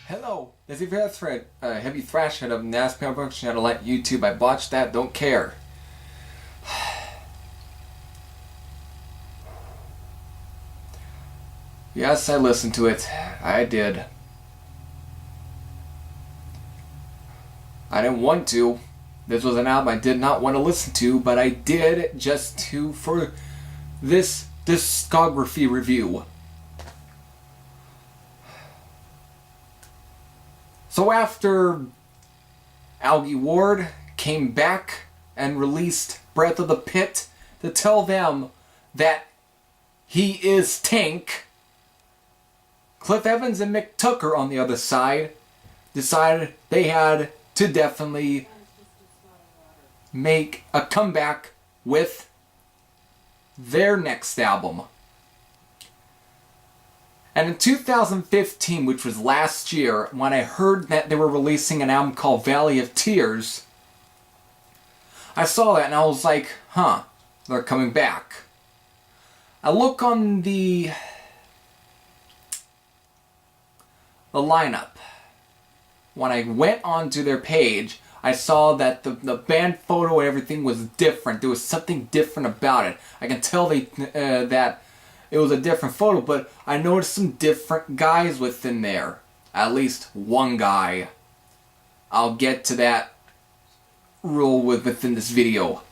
Hello, this is heavy thrash head of NASCAR production channel at YouTube. I botched that, don't care. Yes, I listened to it. I did. I didn't want to. This was an album I did not want to listen to, but I did just for this discography review. So after Algy Ward came back and released Breath of the Pit to tell them that he is Tank, Cliff Evans and Mick Tucker on the other side decided they had to definitely make a comeback with their next album. And in 2015, which was last year, when I heard that they were releasing an album called Valley of Tears, I saw that and I was like, huh, they're coming back. I look on the lineup. When I went onto their page, I saw that the band photo and everything was different. There was something different about it. I can tell that it was a different photo, but I noticed some different guys within there. At least one guy. I'll get to that within this video.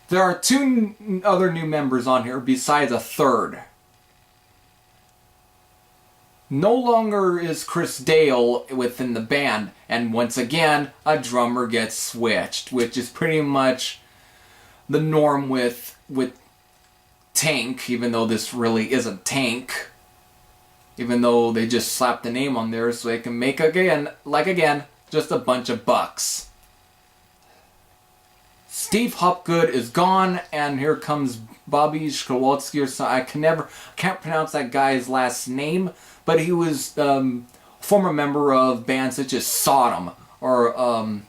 There are two other new members on here besides a third. No longer is Chris Dale within the band, and once again, a drummer gets switched, which is pretty much the norm with Tank, even though this really isn't Tank. Even though they just slapped the name on there so they can make again, just a bunch of bucks. Steve Hopgood is gone, and here comes Bobby Schottkowski or something. I can't pronounce that guy's last name, but he was former member of bands such as Sodom or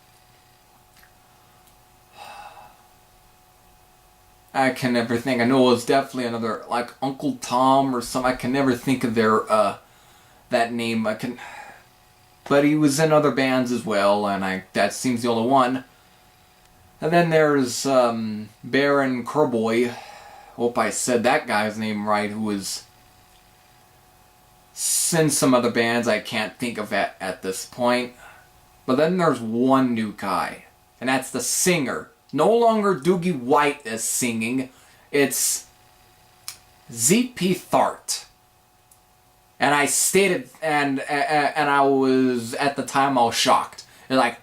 I can never think. I know it was definitely another, like Uncle Tom or something. I can never think of their that name. But he was in other bands as well, and that seems the only one. And then there's Barend Courbois. Hope I said that guy's name right. Who was in some other bands I can't think of at this point. But then there's one new guy, and that's the singer. No longer Doogie White is singing, it's Theart. And I stated, and I was, at the time I was shocked. They're like,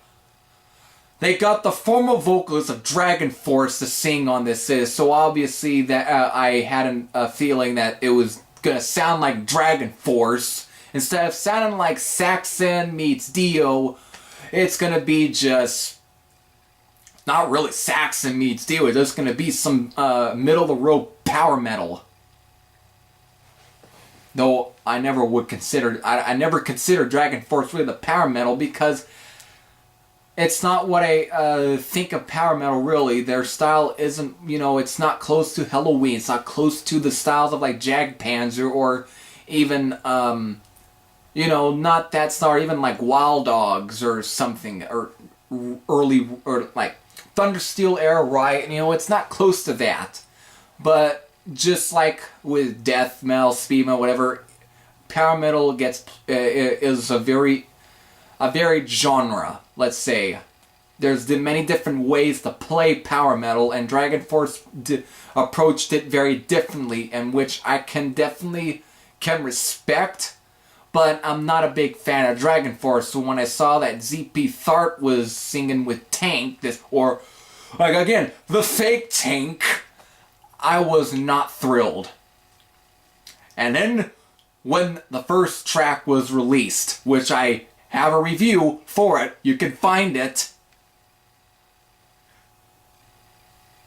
they got the former vocalist of Dragon Force to sing on this, so obviously that I had a feeling that it was gonna sound like Dragon Force. Instead of sounding like Saxon meets Dio, it's gonna be just not really Saxon meets Dio. It's just gonna be some middle-of-the-road power metal. Though I never would consider, I never considered Dragon Force really the power metal because it's not what I think of power metal really. Their style isn't, it's not close to Halloween. It's not close to the styles of like Jagdpanzer or even, not that style, or even like Wild Dogs or something, or early, or like Thundersteel era, right? It's not close to that. But just like with death metal, speed metal, whatever, power metal is a very genre, let's say. There's many different ways to play power metal, and Dragon Force approached it very differently, and which I can respect. But I'm not a big fan of Dragon Force, so when I saw that Theart was singing with Tank, the fake Tank, I was not thrilled. And then, when the first track was released, which I have a review for it, you can find it,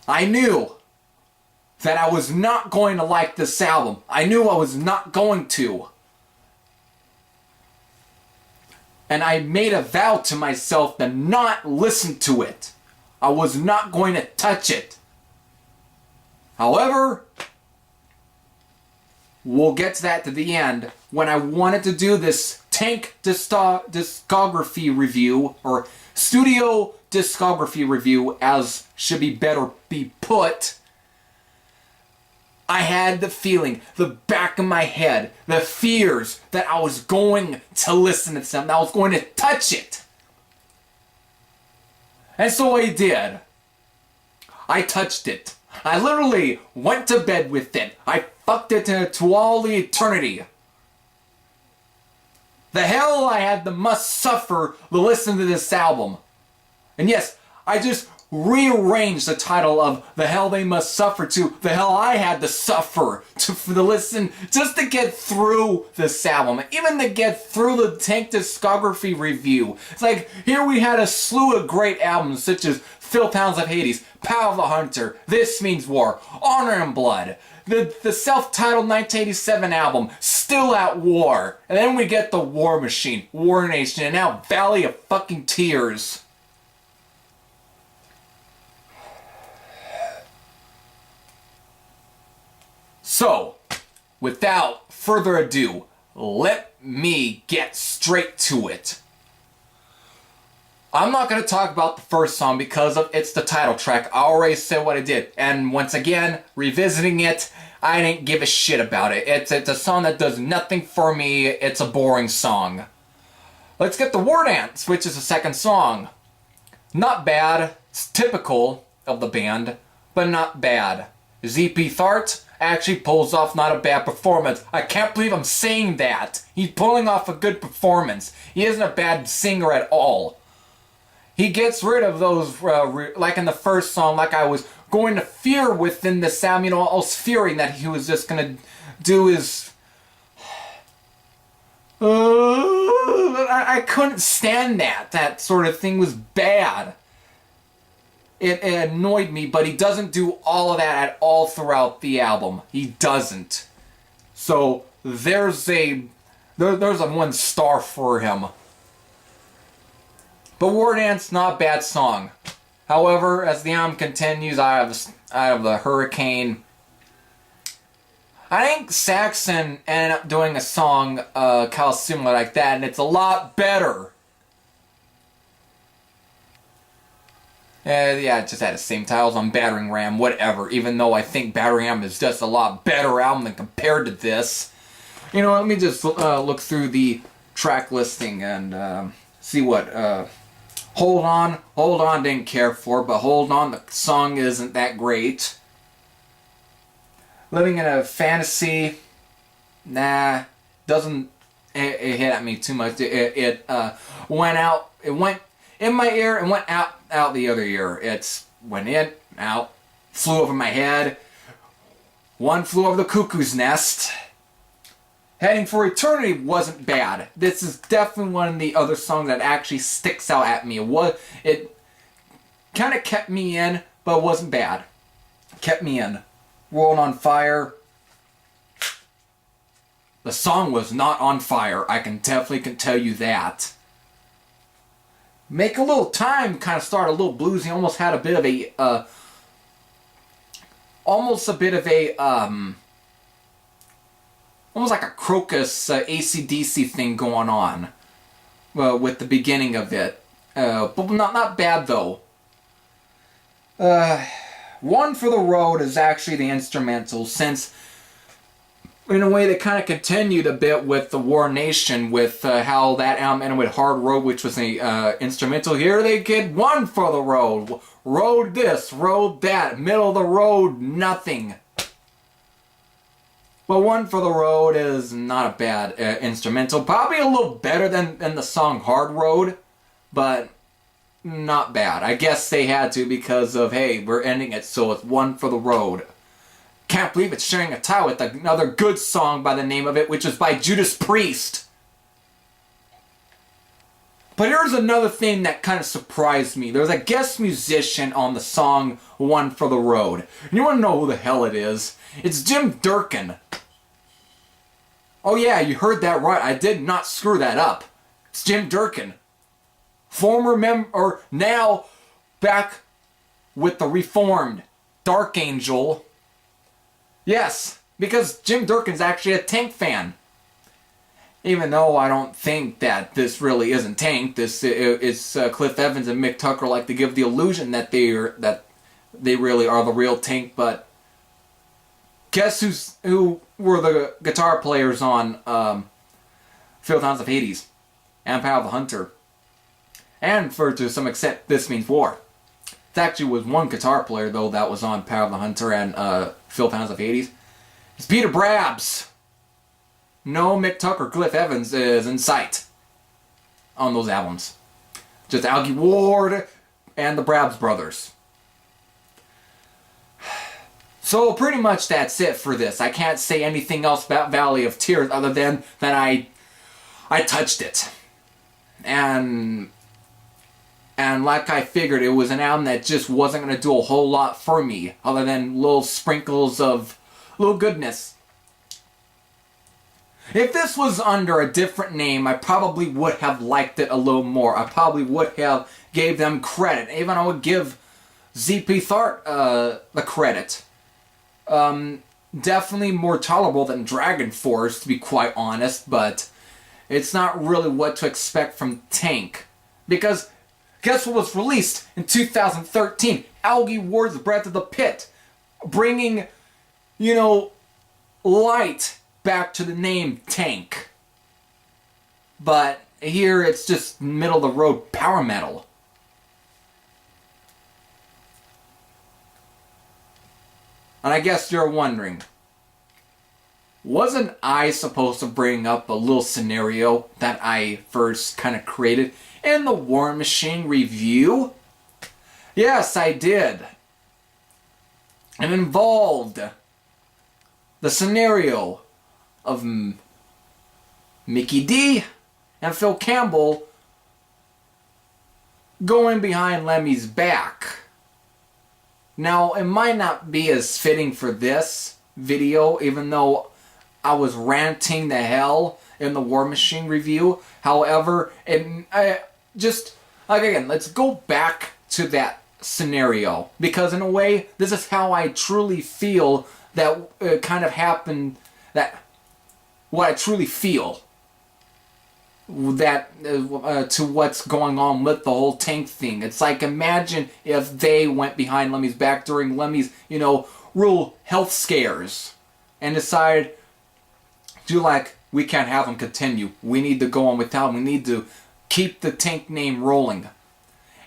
I knew that I was not going to like this album. I knew I was not going to. And I made a vow to myself to not listen to it. I was not going to touch it. However, we'll get to that to the end. When I wanted to do this Tank discography review, or studio discography review, as should be better be put, I had the feeling, the back of my head, the fears that I was going to listen to something, I was going to touch it. And so I did. I touched it. I literally went to bed with it. I fucked it to all the eternity. The hell I had to must suffer to listen to this album. And yes, I just rearranged the title of The Hell They Must Suffer to The Hell I Had to Suffer to listen, just to get through this album. Even to get through the Tank discography review. It's like, here we had a slew of great albums such as Phil Pounds of Hades, Power of the Hunter, This Means War, Honor and Blood, the self-titled 1987 album, Still at War, and then we get The War Machine, War Nation, and now Valley of fucking Tears. So, without further ado, let me get straight to it. I'm not going to talk about the first song because it's the title track. I already said what I did. And once again, revisiting it, I didn't give a shit about it. It's a song that does nothing for me. It's a boring song. Let's get the War Dance, which is the second song. Not bad. It's typical of the band, but not bad. ZP Theart actually pulls off not a bad performance. I can't believe I'm saying that. He's pulling off a good performance. He isn't a bad singer at all. He gets rid of those, like in the first song, like I was going to fear within the sound, I was fearing that he was just going to do his... I couldn't stand that. That sort of thing was bad. It annoyed me, but he doesn't do all of that at all throughout the album. He doesn't. So there's a 1 star for him. But War Dance, not a bad song. However, as the album continues, I have the Hurricane. I think Saxon ended up doing a song kind of similar like that, and it's a lot better. Yeah, it just had the same titles on Battering Ram, whatever. Even though I think Battering Ram is just a lot better album than compared to this. You know, let me just look through the track listing and see what... Hold On didn't care for, but Hold On, the song isn't that great. Living in a Fantasy, nah, doesn't it hit at me too much. It went out, it went in my ear and went out the other ear. It's went in, out, flew over my head. One Flew Over the Cuckoo's Nest. Heading for Eternity wasn't bad. This is definitely one of the other songs that actually sticks out at me. It kind of kept me in, but it wasn't bad. Kept me in. World on Fire. The song was not on fire. I can definitely tell you that. Make a Little Time kind of started a little bluesy. Almost had a bit of a almost like a Crocus AC/DC thing going on with the beginning of it. But not bad though. One for the Road is actually the instrumental, since in a way they kind of continued a bit with the War Nation, with how that album ended with Hard Road, which was the instrumental. Here they get One for the Road. Road this, road that, middle of the road, nothing. But One for the Road is not a bad instrumental. Probably a little better than the song Hard Road, but not bad. I guess they had to because of, hey, we're ending it, so it's One for the Road. Can't believe it's sharing a title with another good song by the name of it, which is by Judas Priest. But here's another thing that kind of surprised me. There's a guest musician on the song One for the Road. And you want to know who the hell it is? It's Jim Durkin. Oh yeah, you heard that right. I did not screw that up. It's Jim Durkin. Former member, now back with the reformed Dark Angel. Yes, because Jim Durkin's actually a Tank fan. Even though I don't think that this really isn't Tank, this is Cliff Evans and Mick Tucker like to give the illusion that they really are the real Tank. But guess who were the guitar players on Field Hounds of Hades and Power of the Hunter? And to some extent, This Means War. It actually was one guitar player though that was on Power of the Hunter and Field Hounds of Hades. It's Peter Brabs. No Mick Tucker, Cliff Evans is in sight on those albums. Just Algy Ward and the Brabs brothers. So pretty much that's it for this. I can't say anything else about Valley of Tears other than that I touched it. And like I figured, it was an album that just wasn't going to do a whole lot for me other than little sprinkles of little goodness. If this was under a different name, I probably would have liked it a little more. I probably would have gave them credit. Even I would give ZP Theart the credit. Definitely more tolerable than Dragon Force, to be quite honest, but it's not really what to expect from Tank. Because guess what was released in 2013? Algy Ward's Breath of the Pit. Bringing, light back to the name Tank. But here it's just middle of the road power metal. And I guess you're wondering, wasn't I supposed to bring up a little scenario that I first kind of created in the War Machine review? Yes, I did. It involved the scenario of Mickey D and Phil Campbell going behind Lemmy's back. Now, it might not be as fitting for this video, even though I was ranting the hell in the War Machine review. However, let's go back to that scenario. Because in a way, this is how I truly feel that kind of happened, what I truly feel that to what's going on with the whole Tank thing. It's like, imagine if they went behind Lemmy's back during Lemmy's, real health scares and decided to we can't have him continue. We need to go on without him. We need to keep the Tank name rolling.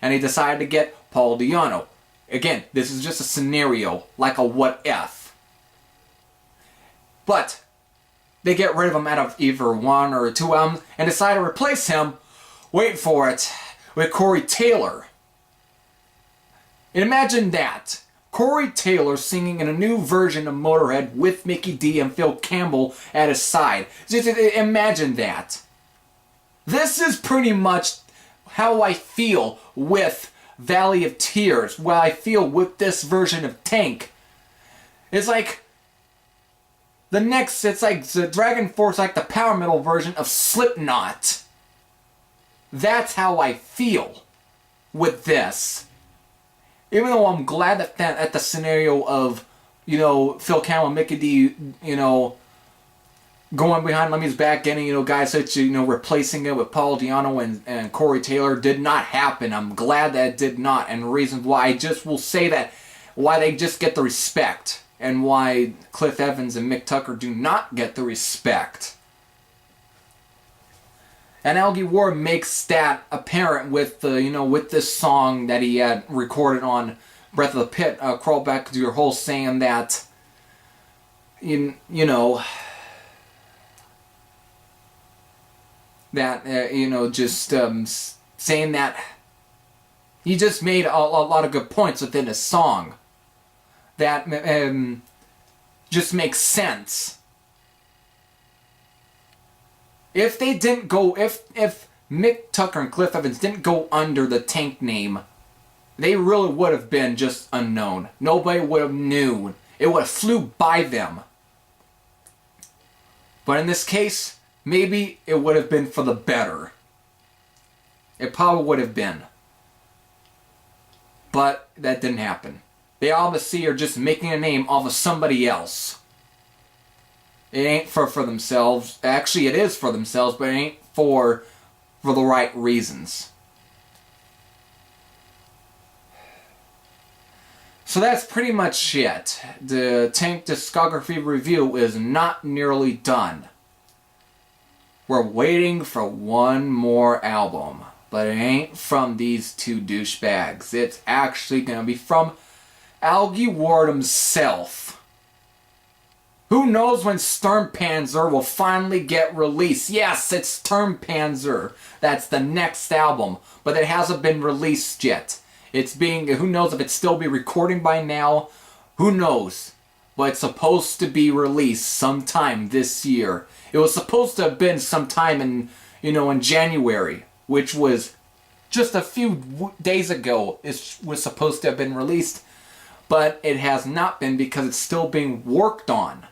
And he decided to get Paul Di'Anno. Again, this is just a scenario, like a what if. But they get rid of him out of either one or two albums and decide to replace him, wait for it, with Corey Taylor. And imagine that. Corey Taylor singing in a new version of Motorhead with Mickey D and Phil Campbell at his side. Just imagine that. This is pretty much how I feel with Valley of Tears, what I feel with this version of Tank. It's like it's like the Dragon Force, like the power metal version of Slipknot. That's how I feel with this. Even though I'm glad that at the scenario of, Phil Campbell and Mickey D, going behind Lemmy's back, getting, guys such, replacing it with Paul Di'Anno and Corey Taylor did not happen. I'm glad that it did not. And the reason why I just will say that, why they just get the respect. And why Cliff Evans and Mick Tucker do not get the respect. And Algy Ward makes that apparent with with this song that he had recorded on Breath of the Pit, Crawl Back to Your Hole, saying that, saying that he just made a lot of good points within his song. That just makes sense. If they didn't go, if Mick Tucker and Cliff Evans didn't go under the Tank name, they really would have been just unknown. Nobody would have known. It would have flew by them. But in this case, maybe it would have been for the better. It probably would have been. But that didn't happen. They obviously are just making a name off of somebody else. It ain't for themselves. Actually, it is for themselves, but it ain't for the right reasons. So that's pretty much it. The Tank discography review is not nearly done. We're waiting for one more album, but it ain't from these two douchebags. It's actually going to be from Algy Ward himself. Who knows when Sturmpanzer will finally get released? Yes, it's Sturmpanzer. That's the next album, but it hasn't been released yet. It's being, who knows if it's still be recording by now? Who knows? But it's supposed to be released sometime this year. It was supposed to have been sometime in, in January, which was just a few days ago. It was supposed to have been released, but it has not been because it's still being worked on.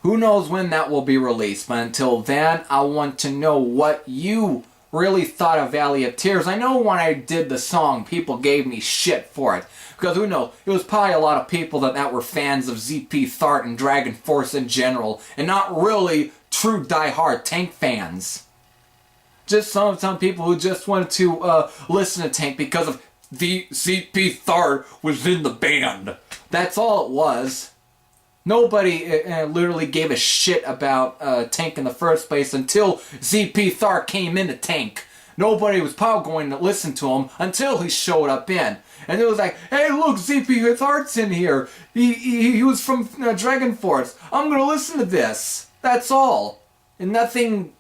Who knows when that will be released, but until then, I want to know what you really thought of Valley of Tears. I know when I did the song, people gave me shit for it. Because who knows, it was probably a lot of people that were fans of ZP Theart and Dragon Force in general, and not really true die-hard Tank fans. Just some people who just wanted to listen to Tank because of the ZP Theart was in the band. That's all it was. Nobody literally gave a shit about Tank in the first place until ZP Theart came into Tank. Nobody was probably going to listen to him until he showed up in. And it was like, hey look, ZP Theart's in here. He was from Dragon Force. I'm going to listen to this. That's all. And nothing...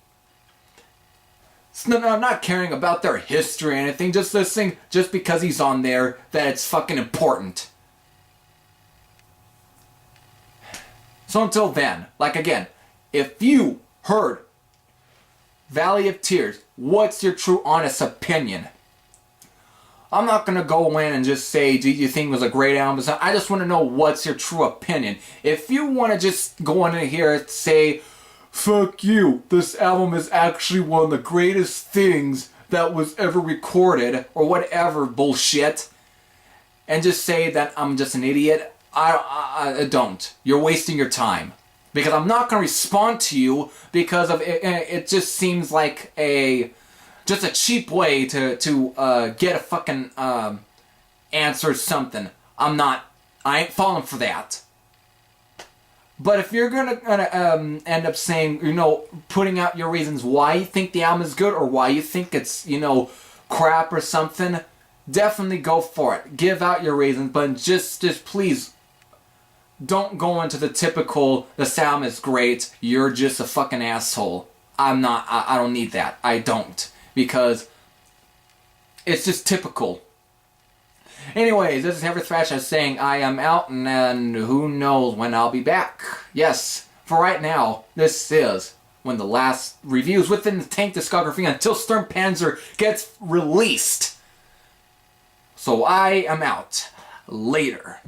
I'm not caring about their history or anything. Just listening just because he's on there that it's fucking important. So until then, like again, if you heard Valley of Tears, what's your true honest opinion? I'm not going to go in and just say, do you think it was a great album? I just want to know what's your true opinion. If you want to just go in here and say, fuck you, this album is actually one of the greatest things that was ever recorded, or whatever bullshit, and just say that I'm just an idiot, I don't. You're wasting your time. Because I'm not going to respond to you because of it just seems like just a cheap way to get a fucking answer or something. I ain't falling for that. But if you're gonna end up saying, putting out your reasons why you think the album is good or why you think it's, crap or something, definitely go for it. Give out your reasons, but just please don't go into the typical, the album is great, you're just a fucking asshole. I don't need that. I don't. Because it's just typical. Anyways, this is Heavy Thrash saying I am out, and who knows when I'll be back. Yes, for right now, this is one of the last reviews within the Tank discography until Sturmpanzer gets released. So I am out. Later.